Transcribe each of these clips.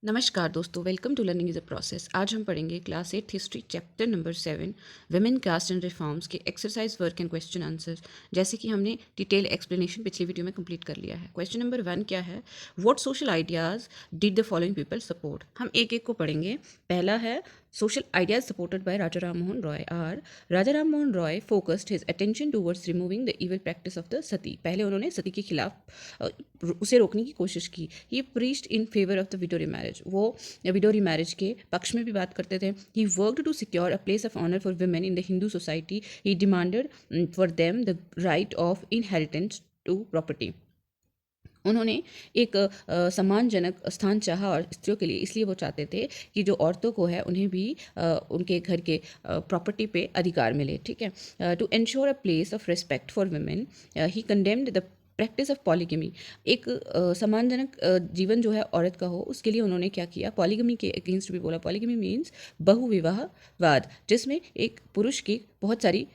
नमस्कार दोस्तों, welcome to learning is a process. आज हम पढ़ेंगे class 8 history chapter number 7 women caste and reforms के exercise work and question answers. जैसे कि हमने डिटेल एक्सप्लेनेशन पिछली वीडियो में कंप्लीट कर लिया है। क्वेश्चन नंबर 1 क्या है? What social ideas did the following people support. हम एक एक को पढ़ेंगे। पहला है social ideas supported by Raja Ram Mohan Roy are Raja Ram Mohan Roy focused his attention towards removing the evil practice of the sati। पहले उन्होंने सती के खिलाफ उसे रोकने की कोशिश की। He preached in favor of the widow remarriage। वो विडो रिमैरिज के पक्ष में भी बात करते थे। He worked to secure a place of honor for women in the Hindu society। He demanded for them the right of inheritance to property। उन्होंने एक सम्मानजनक स्थान चाहा और स्त्रियों के लिए, इसलिए वो चाहते थे कि जो औरतों को है उन्हें भी उनके घर के प्रॉपर्टी पे अधिकार मिले। ठीक है। To ensure a place of respect for women he condemned the practice of polygamy. एक सम्मानजनक जीवन जो है औरत का हो, उसके लिए उन्होंने क्या किया? पॉलीगमी के अगेंस्ट भी बोला। पॉलीगमी मीन्स बहुविवाहवाद, जिसमें एक पुरुष की बहुत सारी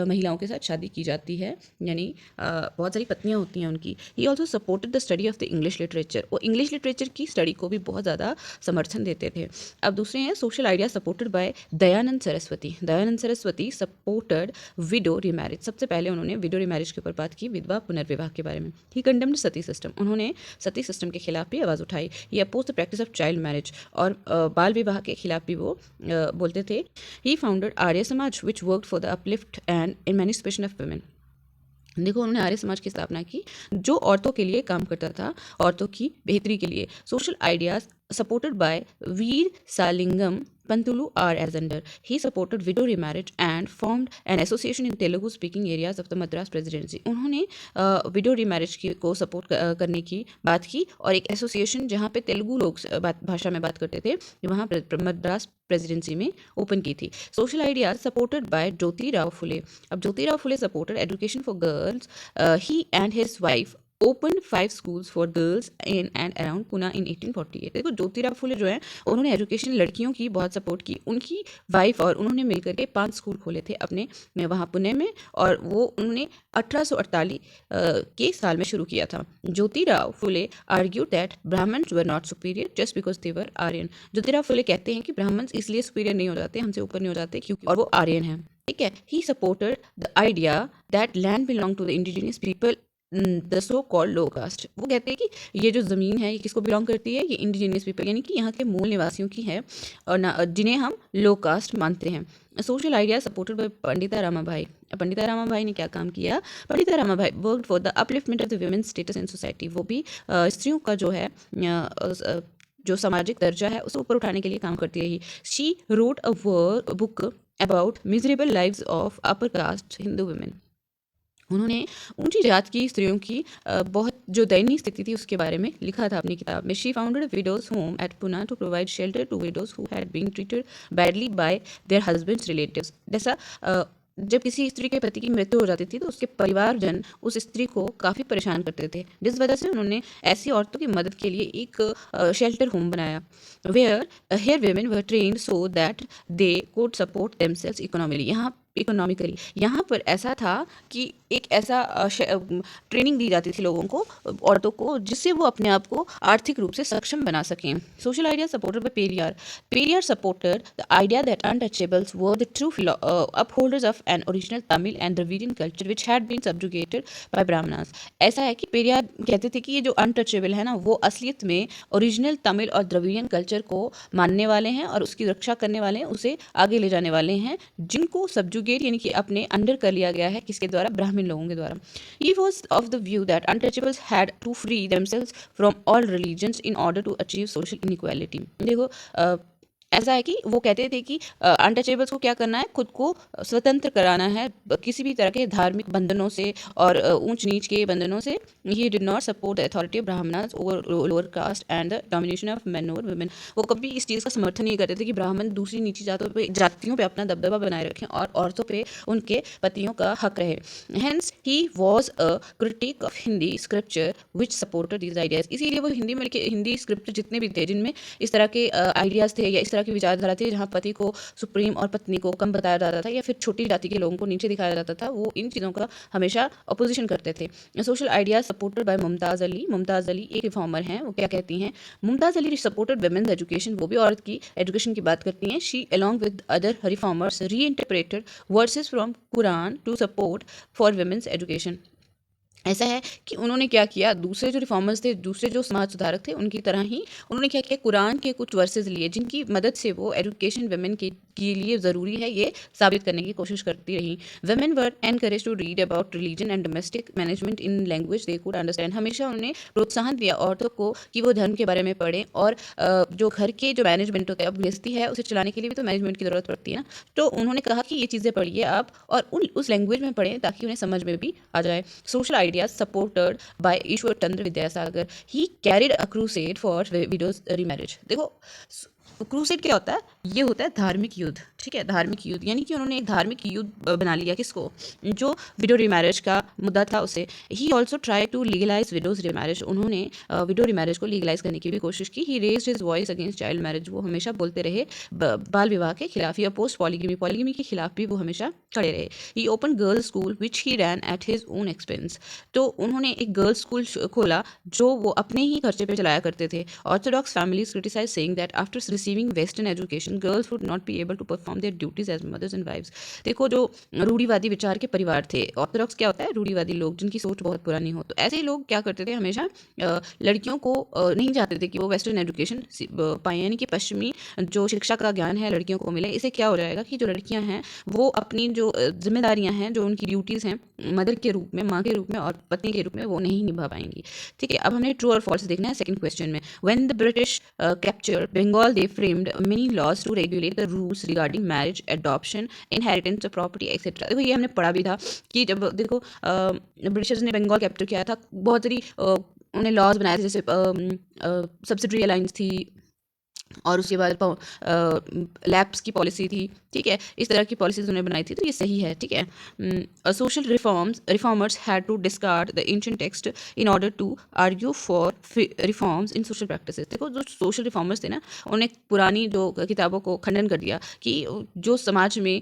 महिलाओं के साथ शादी की जाती है, यानी बहुत सारी पत्नियां होती हैं उनकी। He also supported the study of the English literature. वो इंग्लिश लिटरेचर की स्टडी को भी बहुत ज़्यादा समर्थन देते थे। अब दूसरे हैं social idea supported bye Dayanand Saraswati. Dayanand Saraswati supported window remarriage. सबसे पहले उन्होंने विडो रिमैरिज के ऊपर बात की, विधवा पुनर्विवाह के बारे में। He condemned sati system. उन्होंने सती सिस्टम के खिलाफ भी आवाज़ उठाई। He opposed the practice of child marriage, और बाल विवाह के खिलाफ भी वो बोलते थे। ही founded Arya Samaj which worked for the uplift and emancipation of women. देखो, उन्होंने आर्य समाज की स्थापना की जो औरतों के लिए काम करता था, औरतों की बेहतरी के लिए। Social ideas supported by Veeresalingam Pantulu R. as under. He supported widow remarriage and formed an association in Telugu speaking areas of the Madras Presidency। उन्होंने विडो रिमैरिज को सपोर्ट करने की बात की और एक एसोसिएशन जहाँ पे तेलुगु लोग भाषा में बात करते थे, वहाँ मद्रास प्रेसिडेंसी में ओपन की थी। Social ideas supported by Jyotirao Phule. अब Jyotirao Phule supported education for girls. He and his wife open 5 schools for girls in and around Pune in 1848। देखो, ज्योतिराव फुले जो है उन्होंने एजुकेशन लड़कियों की बहुत सपोर्ट की। उनकी वाइफ और उन्होंने मिलकर के 5 स्कूल खोले थे अपने वहाँ पुणे में, और वो उन्होंने 1848 के साल में शुरू किया था। Jyotirao Phule argue that Brahmans were not superior just because they were Aryan. Jyotirao Phule कहते हैं कि ब्राह्मण्स इसलिए सुपीरियर नहीं हो जाते, हमसे ऊपर नहीं हो जाते क्योंकि और वो आर्यन हैं। ठीक है। He supported the idea that land belong to the indigenous people the so called low caste. वो कहते हैं कि ये जो ज़मीन है ये किसको बिलोंग करती है? ये इंडिजिनियस पीपल, यानी कि यहाँ के मूल निवासियों की है, और ना जिन्हें हम लो कास्ट मानते हैं। Social idea supported bye Pandita रामाभाई। Pandita रामाभाई ने क्या काम किया? Pandita Ramabai worked for the upliftment of the women's status in society. वो भी स्त्रियों का जो है जो सामाजिक दर्जा है उसे ऊपर उठाने के लिए काम करती रही। She wrote a book about miserable lives of upper caste Hindu women. उन्होंने ऊंची जात की स्त्रियों की बहुत जो दयनीय स्थिति थी उसके बारे में लिखा था अपनी किताब में। She founded widows home at Pune to provide shelter to widows who had been treated badly by their husbands relatives. जैसा जब किसी स्त्री के पति की मृत्यु हो जाती थी तो उसके परिवारजन उस स्त्री को काफ़ी परेशान करते थे, जिस वजह से उन्होंने ऐसी औरतों की मदद के लिए एक शेल्टर होम बनाया। Where here women were trained so that they could support themselves economically. यहाँ पर ऐसा था कि एक ऐसा ट्रेनिंग दी जाती थी लोगों को, औरतों को, जिससे वो अपने आप को आर्थिक रूप से सक्षम बना सकें। Social idea supported by Periyar. Periyar supported the idea that untouchables were the true upholders of an original Tamil and Dravidian culture which had been subjugated by Brahmanas. ऐसा है कि पेरियार कहते थे कि ये जो अनटचेबल है ना, वो असलियत में ओरिजिनल तमिल और द्रविडियन कल्चर को मानने वाले हैं और उसकी रक्षा करने वाले हैं, उसे आगे ले जाने वाले हैं, जिनको सब्जुगेट यानी कि अपने अंडर कर लिया गया है, किसके द्वारा? ब्राह्मण लोगों के द्वारा। He was of the view that untouchables had to free themselves from all religions in order to achieve social inequality। देखो, ऐसा है कि वो कहते थे कि अनटचेबल्स को क्या करना है? खुद को स्वतंत्र कराना है किसी भी तरह के धार्मिक बंधनों से और ऊंच नीच के बंधनों से। He did not support the authority of Brahmanas over lower caste and the domination of main over women. वो कभी इस चीज़ का समर्थन नहीं करते थे कि ब्राह्मण दूसरी नीची जातियों पे अपना दबदबा बनाए रखें और औरतों पे उनके पतियों का हक रहे। Hence he was a critic of Hindi scripture which supported these ideas. इसीलिए वो हिंदी स्क्रिप्ट जितने भी थे जिनमें इस तरह के आइडियाज़ थे या इस तरह की विचारधारा थी जहाँ पति को सुप्रीम और पत्नी को कम बताया जाता था या फिर छोटी जाति के लोगों को नीचे दिखाया जाता था, वो इन चीज़ों का हमेशा अपोजिशन करते थे। Social ideas supported by Mumtaz Ali. Mumtaz Ali एक रिफॉर्मर हैं, वो क्या कहती हैं? Mumtaz Ali supported women's education, वो भी औरत की एजुकेशन की बात करती हैं। She along with other reformers reinterpreted verses from Quran to support for women's education. ऐसा है कि उन्होंने क्या किया, दूसरे जो रिफॉर्मर्स थे, दूसरे जो समाज सुधारक थे, उनकी तरह ही उन्होंने क्या किया, कुरान के कुछ वर्सेस लिए जिनकी मदद से वो एजुकेशन वुमेन के लिए ज़रूरी है ये साबित करने की कोशिश करती रही। Women were encourage to read about religion and domestic management in language they could understand. हमेशा उन्होंने प्रोत्साहन दिया औरतों को कि वो धर्म के बारे में पढ़ें और जो घर के जो मैनेजमेंट होता है, अब गृहस्थी है उसे चलाने के लिए भी तो मैनेजमेंट की ज़रूरत पड़ती है ना, तो उन्होंने कहा कि ये चीज़ें पढ़िए आप और उस लैंग्वेज में पढ़ें ताकि उन्हें समझ में भी आ जाए। Social ideas supported bye Ishwar Chandra Vidyasagar. He carried a crusade for widows remarriage. देखो क्रूसेड क्या होता है, ये होता है धार्मिक युद्ध, ठीक है, धार्मिक युद्ध, यानी कि उन्होंने एक धार्मिक युद्ध बना लिया किसको, जो विडो रीमैरिज का मुद्दा था उसे। He also tried to legalise widows remarriage. उन्होंने विडो रीमैरिज को लीगलाइज करने की भी कोशिश की। He raised his voice against child marriage. वो हमेशा बोलते रहे बाल विवाह के खिलाफ। ही अपोज्ड पॉलीगमी। पॉलीगमी के खिलाफ भी वो हमेशा खड़े रहे। He open girls school which he ran at his own expense. तो उन्होंने एक गर्ल्स स्कूल खोला जो वो अपने ही खर्चे पे चलाया करते थे। Orthodox families criticize saying that after receiving western education girls would not be able to perform their duties as mothers and wives. देखो जो रूढ़िवादी विचार के परिवार थे, ऑर्थोडॉक्स क्या होता है, रूढ़िवादी लोग जिनकी सोच बहुत पुरानी हो, तो ऐसे लोग क्या करते थे, हमेशा लड़कियों को नहीं चाहते थे कि वो वेस्टर्न एजुकेशन पाएँ, यानी कि पश्चिमी जो शिक्षा का ज्ञान है लड़कियों को मिले। इससे क्या हो जाएगा कि जो लड़कियां हैं वो अपनी जो जिम्मेदारियां हैं, जो उनकी ड्यूटीज़ हैं मदर के रूप में, माँ के रूप में और पत्नी के रूप में, वो नहीं निभा पाएंगी। ठीक है, अब हमने ट्रू और फॉल्स देखना है सेकंड क्वेश्चन में। When the British capture Bengal they framed many laws to regulate the rules regarding marriage, adoption, inheritance of property etcetera. देखो ये हमने पढ़ा भी था कि जब देखो ब्रिटिशर्स ने बंगाल कैप्चर किया था, बहुत सारी उन्हें लॉज बनाए थे, जैसे सब्सिडरी अलाइंस थी और उसके बाद लैब्स की पॉलिसी थी, ठीक है, इस तरह की पॉलिसीज उन्होंने बनाई थी, तो ये सही है, ठीक है। Social reformers had to discard the ancient text in order to argue for reforms in social practices. देखो जो सोशल रिफॉर्मर्स थे ना, उन्होंने पुरानी जो किताबों को खंडन कर दिया कि जो समाज में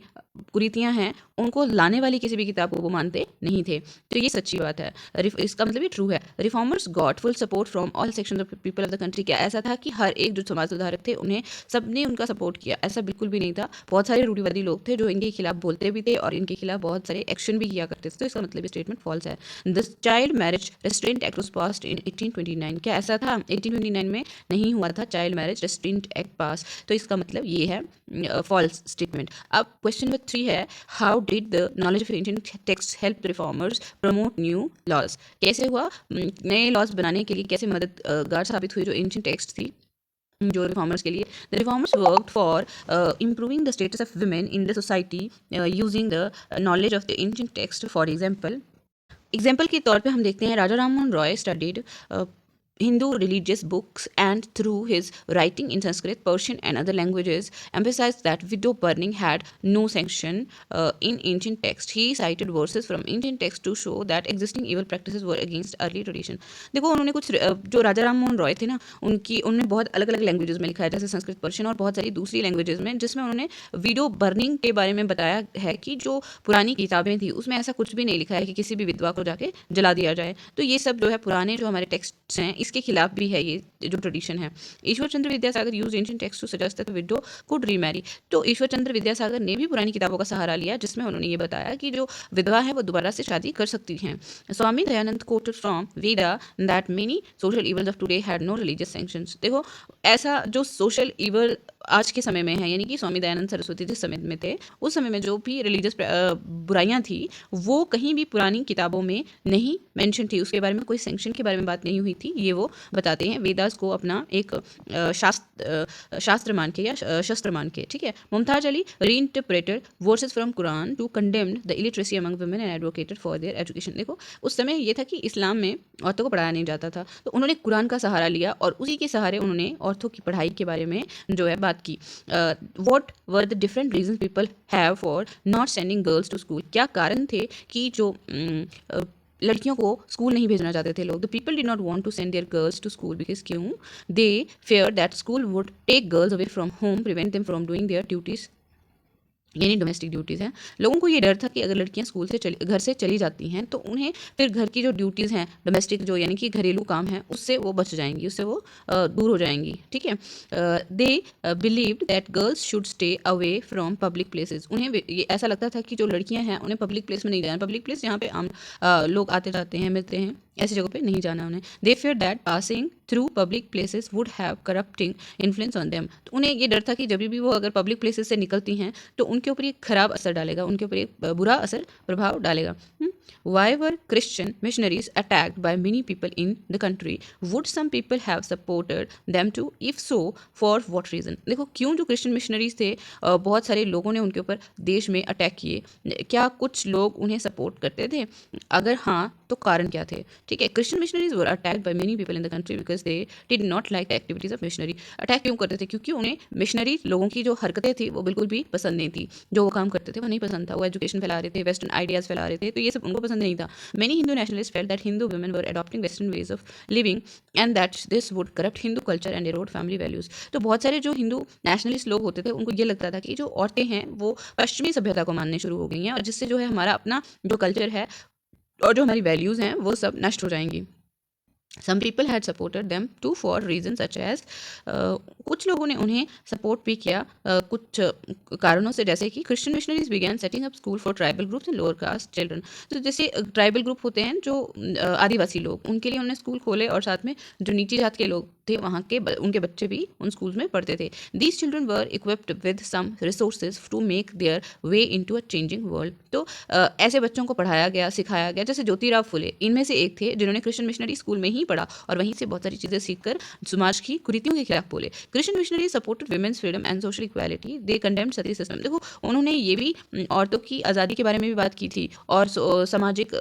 कुरीतियाँ हैं उनको लाने वाली किसी भी किताब को वो मानते नहीं थे, तो ये सच्ची बात है। इसका मतलब ये ट्रू है। Reformers got full support from all sections of people of the country. क्या ऐसा था कि हर एक जो समाज सुधारक थे उन्हें सबने उनका सपोर्ट किया? ऐसा बिल्कुल भी नहीं था। बहुत सारे रूढ़िवादी लोग थे जो इनके खिलाफ बोलते भी थे और इनके खिलाफ बहुत सारे एक्शन भी किया करते थे, तो इसका मतलब ये स्टेटमेंट फॉल्स है। The child marriage restraint act was passed in 1829। क्या ऐसा था? 1829 में नहीं हुआ था child marriage restraint act pass, तो इसका मतलब ये है फॉल्स स्टेटमेंट। अब क्वेश्चन नंबर 3 है, how did the knowledge of ancient text help the reformers promote new laws. कैसे हुआ नए लॉज बनाने के लिए, कैसे मददगार साबित हुई जो एंशिएंट टेक्स्ट थी जो रिफॉर्मर्स के लिए? The reformers worked for improving the status of women in the society using the knowledge of the ancient text. For example के तौर पे हम देखते हैं Raja Rammohan Roy studied Hindu religious books and through his writing in Sanskrit, Persian and other languages emphasized that widow burning had no sanction in ancient text. He cited verses from ancient text to show that existing evil practices were against early tradition. देखो उन्होंने कुछ जो राजा राम मोहन रॉय थे ना, उन्होंने बहुत अलग अलग लैंग्वेजेस में लिखा है, जैसे संस्कृत, पर्शियन और बहुत सारी दूसरी लैंग्वेजेस में, जिसमें उन्होंने विडो बर्निंग के बारे में बताया है कि जो पुरानी किताबें थी उसमें ऐसा कुछ भी नहीं लिखा है कि किसी भी विधवा को जाके जला दिया जाए। तो ये सब जो है पुराने जो हमारे टेक्स्ट हैं इसके खिलाफ भी है ये जो ट्रेडिशन है। Ishwar Chandra Vidyasagar use ancient text to suggest that widow could remarry. तो ईश्वर चंद्र विद्यासागर ने भी पुरानी किताबों का सहारा लिया जिसमें उन्होंने ये बताया कि जो विधवा है वो दोबारा से शादी कर सकती हैं। Swami Dayanand quoted from Veda that many social evils of today had no religious sanctions. देखो ऐसा जो सोशल इवल आज के समय में है, यानी कि स्वामी दयानंद सरस्वती जिस समय में थे उस समय में जो भी रिलीजियस बुराइयां थी वो कहीं भी पुरानी किताबों में नहीं मेंशन थी, उसके बारे में कोई सैंक्शन के बारे में बात नहीं हुई थी, ये वो बताते हैं वेदास को अपना एक शास्त्र मान के या शस्त्र मान के, ठीक है। Mumtaz Ali reinterpreted verses from Quran to condemn the illiteracy among women and advocated for their education. देखो उस समय ये था कि इस्लाम में औरतों को पढ़ाया नहीं जाता था, तो उन्होंने कुरान का सहारा लिया और उसी के सहारे उन्होंने औरतों की पढ़ाई के बारे में जो है बात की। What were the different reason people have for not sending girls to school. क्या कारण थे कि जो लड़कियों को स्कूल नहीं भेजना चाहते थे लोग. The people did not want to send their girls to school because क्यों? They fear that school would take girls away from home, prevent them from doing their duties, यानी डोमेस्टिक ड्यूटीज़ हैं. लोगों को ये डर था कि अगर लड़कियां स्कूल से घर से चली जाती हैं तो उन्हें फिर घर की जो ड्यूटीज़ हैं, डोमेस्टिक जो यानी कि घरेलू काम हैं, उससे वो बच जाएंगी, उससे वो दूर हो जाएंगी. ठीक है. They believed that girls should stay away from public places. उन्हें ये ऐसा लगता था कि जो लड़कियां हैं उन्हें पब्लिक प्लेस में नहीं जाना. पब्लिक प्लेस जहाँ पे आम लोग आते जाते हैं, मिलते हैं, ऐसी जगह पे नहीं जाना उन्हें. They fear that passing through public places would have corrupting influence on them. तो उन्हें ये डर था कि जब भी वो अगर पब्लिक प्लेसेस से निकलती हैं तो उनके ऊपर एक खराब असर डालेगा, उनके ऊपर एक बुरा असर प्रभाव डालेगा. Why were Christian missionaries attacked by many people in the country? Would some people have supported them too? If so, for what reason? देखो क्यों जो क्रिश्चियन मिशनरीज थे बहुत सारे लोगों ने उनके ऊपर देश में अटैक किए. क्या कुछ लोग उन्हें सपोर्ट करते थे? अगर हाँ तो कारण क्या थे? ठीक है. Christian missionaries were attacked by many people in the country because they did not like the activities of missionary. Attack क्यों करते थे? क्योंकि उन्हें मिशनरी लोगों की जो हरकतें थी वो बिल्कुल भी पसंद नहीं थी. जो वो काम करते थे वो नहीं पसंद था. वो एजुकेशन फैला रहे थे, वेस्टर्न आइडियाज़ फैला रहे थे, तो ये सब उनको पसंद नहीं था. Many Hindu nationalists felt that Hindu women were adopting Western ways of living and that this would corrupt Hindu culture and erode family values. तो बहुत सारे जो हिंदू नेशनलिस्ट लोग होते थे उनको ये लगता था कि जो औरतें हैं वो पश्चिमी सभ्यता को मानने शुरू हो गई हैं और जिससे जो है हमारा अपना जो कल्चर है और जो हमारी वैल्यूज़ हैं वो सब नष्ट हो जाएंगी. Some people had supported them too for reasons such as कुछ लोगों ने उन्हें सपोर्ट भी किया कुछ कारणों से, जैसे कि Christian missionaries began setting up school for tribal groups and lower caste children. तो जैसे ट्राइबल ग्रुप होते हैं जो आदिवासी लोग, उनके लिए उन्होंने स्कूल खोले और साथ में जो नीची जात के लोग थे वहाँ के उनके बच्चे भी उन स्कूल्स में पढ़ते थे. These children were equipped with some resources to make their way into a changing world. तो ऐसे बच्चों को पढ़ाया गया, सिखाया गया. जैसे ज्योतिराव फुले इनमें से एक थे जिन्होंने क्रिश्चियन मिशनरी स्कूल में ही पढ़ा और वहीं से बहुत सारी चीज़ें सीखकर समाज की कुरीतियों के खिलाफ बोले. Christian missionary supported women's freedom and social equality. They condemned sati system. देखो उन्होंने ये भी औरतों की आज़ादी के बारे में भी बात की थी और सामाजिक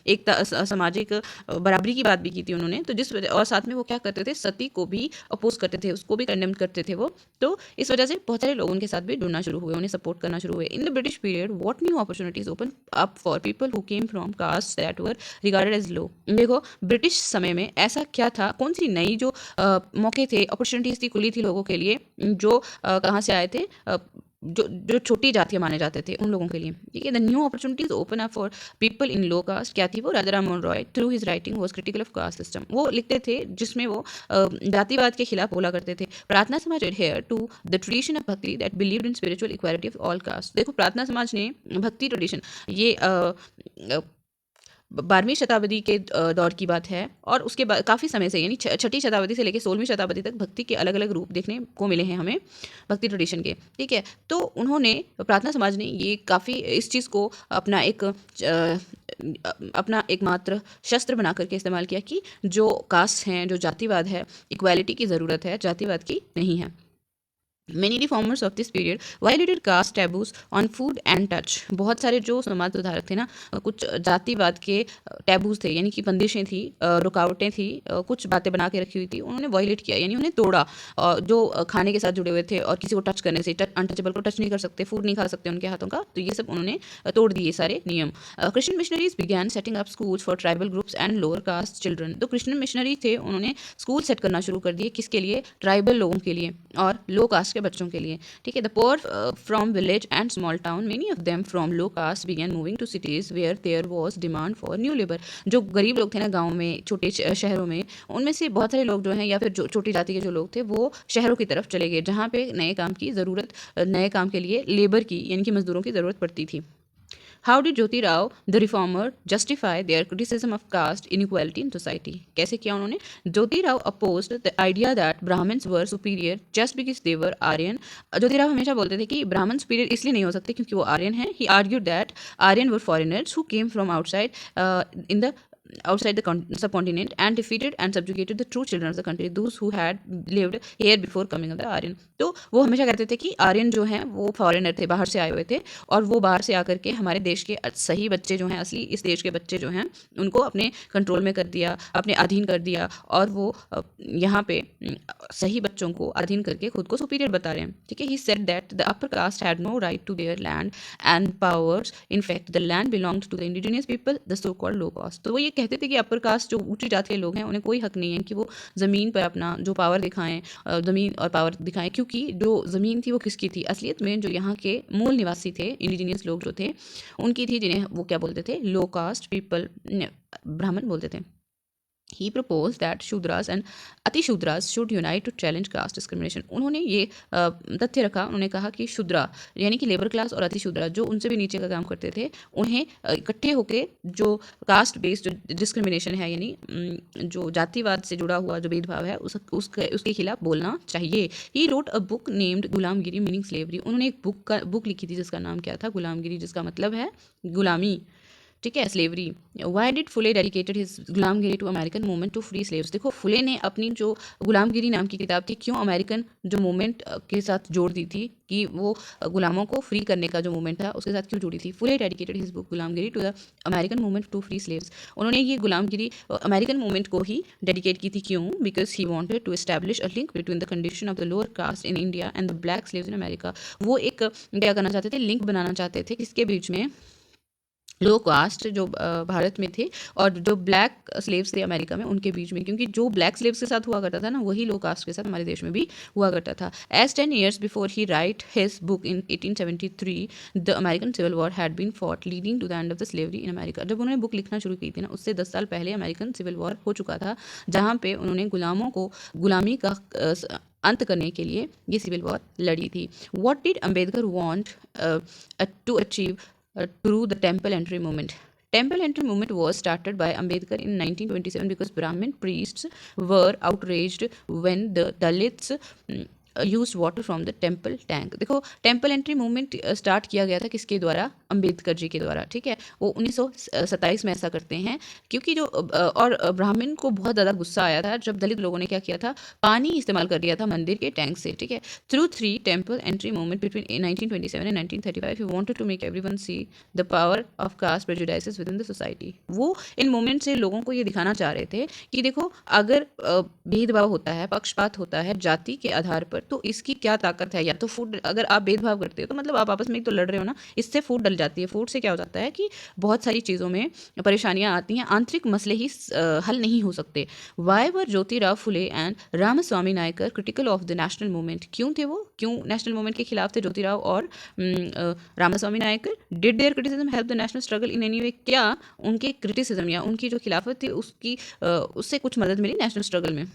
एकता, सामाजिक बराबरी की बात भी की थी उन्होंने. तो जिस वजह और साथ में वो क्या करते थे, सती को भी अपोज करते थे, उसको भी कंडेम करते थे वो. तो इस वजह से बहुत सारे लोग उनके साथ भी जुड़ना शुरू हुए, उन्हें सपोर्ट करना शुरू हुए. In the British period what new opportunities open up for people who came from caste that were regarded as low. देखो ब्रिटिश समय में ऐसा क्या था, कौन सी नई जो मौके थे, अपॉर्चुनिटीज़ थी, खुली थी लोगों के लिए जो कहाँ से आए थे, जो जो छोटी जातियाँ माने जाते थे उन लोगों के लिए. ठीक है. The new opportunities open up for people in low caste. क्या थी वो? Raja Ram Mohan Roy through his writing was critical of caste system. वो लिखते थे जिसमें वो जातिवाद के खिलाफ बोला करते थे. Prarthana Samaj adhere to the tradition of bhakti that believed in spiritual equality of all caste. देखो प्रार्थना समाज ने भक्ति ट्रेडिशन, ये 12वीं शताब्दी के दौर की बात है और उसके बाद काफ़ी समय से यानी छठी शताब्दी से लेकर 16वीं शताब्दी तक भक्ति के अलग अलग रूप देखने को मिले हैं हमें भक्ति ट्रेडिशन के. ठीक है. तो उन्होंने, प्रार्थना समाज ने ये काफ़ी इस चीज़ को अपना एकमात्र शस्त्र बना करके इस्तेमाल किया कि जो कास्ट हैं, जो जातिवाद है, इक्वालिटी की ज़रूरत है, जातिवाद की नहीं है. Many reformers of this period violated caste taboos on food and touch. बहुत सारे जो समाज सुधारक थे ना, कुछ जातिवाद के टैबूज थे, यानी कि बंदिशें थी, रुकावटें थी, कुछ बातें बना के रखी हुई थी, उन्होंने वायलेट किया, यानी उन्हें तोड़ा. जो खाने के साथ जुड़े हुए थे और किसी को टच करने से, अनटचेबल को टच नहीं कर सकते, फूड नहीं खा सकते उनके हाथों का, तो ये सब उन्होंने तोड़ दिए सारे नियम. Christian missionaries began setting up schools for tribal groups and lower caste children. तो क्रिश्चियन मिशनरी थे, उन्होंने स्कूल सेट करना शुरू कर दिए. किसके लिए? ट्राइबल लोगों के लिए और लो कास्ट के बच्चों के लिए. ठीक है. The poor from village and small town, many of them from low caste began moving to cities where there was demand for new labour. जो गरीब लोग थे ना गाँव में, छोटे शहरों में, उनमें से बहुत सारे लोग जो हैं या फिर जो छोटी जाति के जो लोग थे वो शहरों की तरफ चले गए जहाँ पे नए काम की ज़रूरत, नए काम के लिए लेबर की यानी कि मजदूरों की ज़रूरत पड़ती थी. How did Jyoti Rao, the reformer, justify their criticism of caste inequality in society? कैसे किया उन्होंने? ज्योति Rao opposed the idea that Brahmins were superior just because they were Aryan. ज्योति राव हमेशा बोलते थे कि ब्राह्मण superior इसलिए नहीं हो सकते क्योंकि वो आर्यन हैं. He argued that Aryan were foreigners who came from outside in the outside the subcontinent and defeated and subjugated the true children of the country, those who had lived here before coming of the Aryan. तो वो हमेशा कहते थे कि आर्यन जो हैं वो foreigner थे, बाहर से आए हुए थे, और वो बाहर से आकर के हमारे देश के सही बच्चे जो हैं, असली इस देश के बच्चे जो हैं, उनको अपने कंट्रोल में कर दिया, अपने अधीन कर दिया, और वो यहाँ पे सही बच्चों को अधीन करके खुद को सुपीरियर बता रहे हैं, ठीक है। He said that the upper caste had no right to their land and powers, in fact the land belonged to the indigenous people, the so called low caste. तो वो ये कहते थे कि अपर कास्ट जो ऊंची जाति के लोग हैं उन्हें कोई हक नहीं है कि वो ज़मीन पर अपना जो पावर दिखाएं, ज़मीन और पावर दिखाएं, क्योंकि जो ज़मीन थी वो किसकी थी, असलियत में जो यहाँ के मूल निवासी थे, इंडिजिनियस लोग जो थे उनकी थी, जिन्हें वो क्या बोलते थे, लो कास्ट पीपल, ब्राह्मण बोलते थे। He proposed that Shudras and Atishudras should unite to challenge caste discrimination. उन्होंने ये तथ्य रखा, उन्होंने कहा कि शूद्रा यानी कि लेबर क्लास और अतिशूद्रा जो उनसे भी नीचे का काम करते थे, उन्हें इकट्ठे होकर जो कास्ट बेस्ड जो डिस्क्रिमिनेशन है, यानी जो जातिवाद से जुड़ा हुआ जो भेदभाव है, उसके खिलाफ बोलना चाहिए। He wrote a book named Gulamgiri meaning slavery. उन्होंने एक बुक लिखी थी जिसका नाम क्या था, गुलामगिरी, जिसका मतलब है गुलामी, ठीक है, slavery. Why did Phule dedicated his Gulamgiri to American movement to free slaves. देखो फुले ने अपनी जो गुलामगिरी नाम की किताब थी क्यों अमेरिकन जो मूवमेंट के साथ जोड़ दी थी, कि वो गुलामों को फ्री करने का जो मूवमेंट था उसके साथ क्यों जोड़ी थी। Phule dedicated his book Gulamgiri to the American movement to free slaves. उन्होंने ये गुलामगिरी अमेरिकन मूवमेंट को ही डेडिकेट की थी, क्यों, because he wanted to establish a link between the condition of the lower caste in India and the black slaves in America. वो एक क्या करना चाहते थे, लिंक बनाना चाहते थे, किसके बीच में, लो कास्ट जो भारत में थे और जो ब्लैक स्लेव्स थे अमेरिका में, उनके बीच में, क्योंकि जो ब्लैक स्लेव्स के साथ हुआ करता था ना, वही लो कास्ट के साथ हमारे देश में भी हुआ करता था। As 10 years before he write his book in 1873 the American civil war had been fought leading to the end of the slavery in America. जब उन्होंने बुक लिखना शुरू की थी ना, उससे 10 साल पहले अमेरिकन सिविल वॉर हो चुका था, जहाँ पे उन्होंने गुलामों को गुलामी का अंत करने के लिए ये सिविल वॉर लड़ी थी। What did Ambedkar want to achieve through the temple entry movement? Temple entry movement was started by Ambedkar in 1927 because Brahmin priests were outraged when the Dalits use water from the temple tank. देखो temple entry movement start किया गया था किसके द्वारा, अंबेडकर जी के द्वारा, ठीक है। वो 1927 में ऐसा करते हैं, क्योंकि जो और ब्राह्मण को बहुत ज़्यादा गुस्सा आया था जब दलित लोगों ने क्या किया था, पानी इस्तेमाल कर दिया था मंदिर के टैंक से, ठीक है। Through 3 temple entry movement between 1927 and 1935 he wanted to make everyone see the power of caste prejudices within the society. वो इन मूवमेंट से लोगों को ये दिखाना चाह रहे थे कि देखो अगर भेदभाव होता है, पक्षपात होता है जाति के आधार पर, तो इसकी क्या ताकत है। या तो फूड, अगर आप भेदभाव करते हो तो मतलब आप आपस में ही तो लड़ रहे हो ना, इससे फूड डल जाती है। फूड से क्या हो जाता है कि बहुत सारी चीज़ों में परेशानियां आती हैं, आंतरिक मसले ही हल नहीं हो सकते। Why were Jyotirao Phule and Ramaswamy Naicker critical of the national movement? क्यों थे वो, क्यों नेशनल मूवमेंट के खिलाफ थे ज्योतिराव और Ramaswamy Naicker? Did their criticism help the national struggle in any way? क्या उनके क्रिटिसिज्म या उनकी जो खिलाफत थी उससे कुछ मदद मिली नेशनल स्ट्रगल में?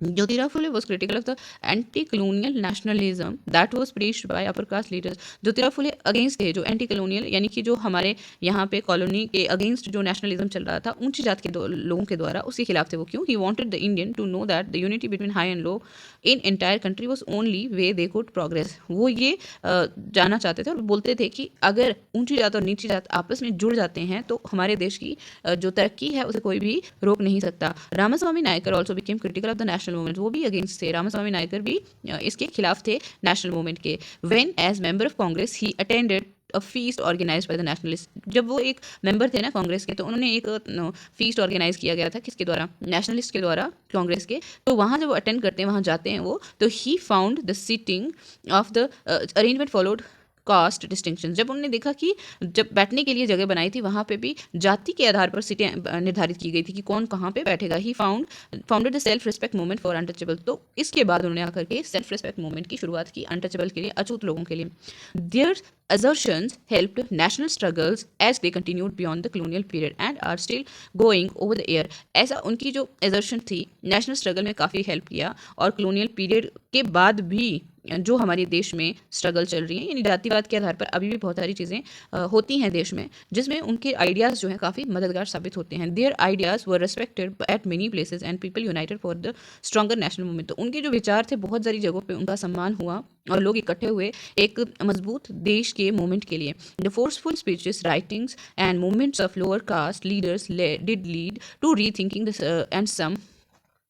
Jyotirao Phule was critical of the anti-colonial nationalism that was preached by upper caste leaders. Jyotirao Phule against थे जो एंटी कलोनियल, यानी कि जो हमारे यहाँ पे कॉलोनी के अगेंस्ट जो नेशनलिज्म चल रहा था ऊंची जात के लोगों के द्वारा, उसके खिलाफ थे वो। क्यों? He wanted the Indian to know that the unity between high and low in entire country was only way they could progress. वो ये जानना चाहते थे और बोलते थे कि अगर ऊंची जात और नीची जात आपस में जुड़ जाते हैं तो हमारे देश की जो तरक्की है उसे कोई भी रोक नहीं सकता। Ramaswamy Naicker also became critical of the national movement. वो भी अगेंस्ट थे, रामास्वामी नायकर भी इसके खिलाफ थे नेशनल मूवमेंट के। When as member of Congress he attended a feast organize by the nationalist. जब वो एक मेंबर थे ना कांग्रेस के, तो उन्होंने एक फीस्ट ऑर्गेनाइज किया गया था किसके द्वारा, नेशनलिस्ट के द्वारा, कांग्रेस के। तो वहाँ जब वो अटेंड करते हैं, वहाँ जाते हैं वो, तो he found the seating of the arrangement followed caste distinction. जब उन्होंने देखा कि जब बैठने के लिए जगह बनाई थी वहाँ पे भी जाति के आधार पर सीटें निर्धारित की गई थी कि कौन कहाँ पे बैठेगा। He founded the self respect movement for untouchable. तो इसके बाद उन्होंने आकर के सेल्फ रिस्पेक्ट मूवमेंट की शुरुआत की अनटचेबल के लिए, अछूत लोगों के लिए। Their assertions helped national struggles as they continued beyond the colonial period and are still going over the air। ऐसा उनकी जो assertion थी नेशनल स्ट्रगल में काफ़ी हेल्प किया और colonial period के बाद भी जो हमारे देश में स्ट्रगल चल रही है, यानी जातिवाद के आधार पर अभी भी बहुत सारी चीज़ें होती हैं देश में, जिसमें उनके आइडियाज़ जो हैं काफ़ी मददगार साबित होते हैं। There ideas were respected eight many places and people United for the stronger national movement. तो उनके जो विचार थे बहुत सारी जगहों पे उनका सम्मान हुआ और लोग इकट्ठे हुए एक मजबूत देश के मूवमेंट के लिए। The forceful speeches, writings and movements of lower caste leaders did lead to rethinking and some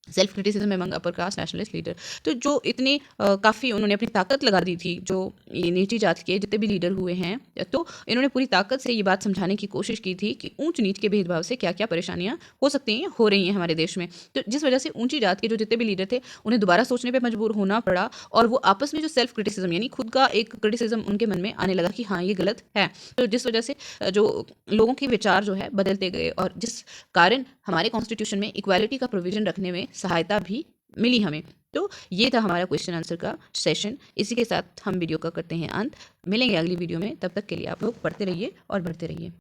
self criticism among upper caste nationalist leader. तो जो इतनी काफ़ी उन्होंने अपनी ताकत लगा दी थी, जो ये नीची जाति के जितने भी लीडर हुए हैं, तो इन्होंने पूरी ताकत से ये बात समझाने की कोशिश की थी कि ऊंच नीच के भेदभाव से क्या क्या परेशानियां हो सकती हैं, हो रही हैं हमारे देश में। तो जिस वजह से ऊंची जात के जो जितने भी लीडर थे उन्हें दोबारा सोचने पर मजबूर होना पड़ा और वो आपस में जो सेल्फ क्रिटिसिज्म यानी खुद का एक क्रिटिसिज्म उनके मन में आने लगा कि हाँ ये गलत है। तो जिस वजह से जो लोगों के विचार जो है बदलते गए और जिस कारण हमारे कॉन्स्टिट्यूशन में इक्वालिटी का प्रोविजन रखने में सहायता भी मिली हमें। तो ये था हमारा क्वेश्चन आंसर का सेशन। इसी के साथ हम वीडियो का करते हैं अंत। मिलेंगे अगली वीडियो में, तब तक के लिए आप लोग पढ़ते रहिए और बढ़ते रहिए।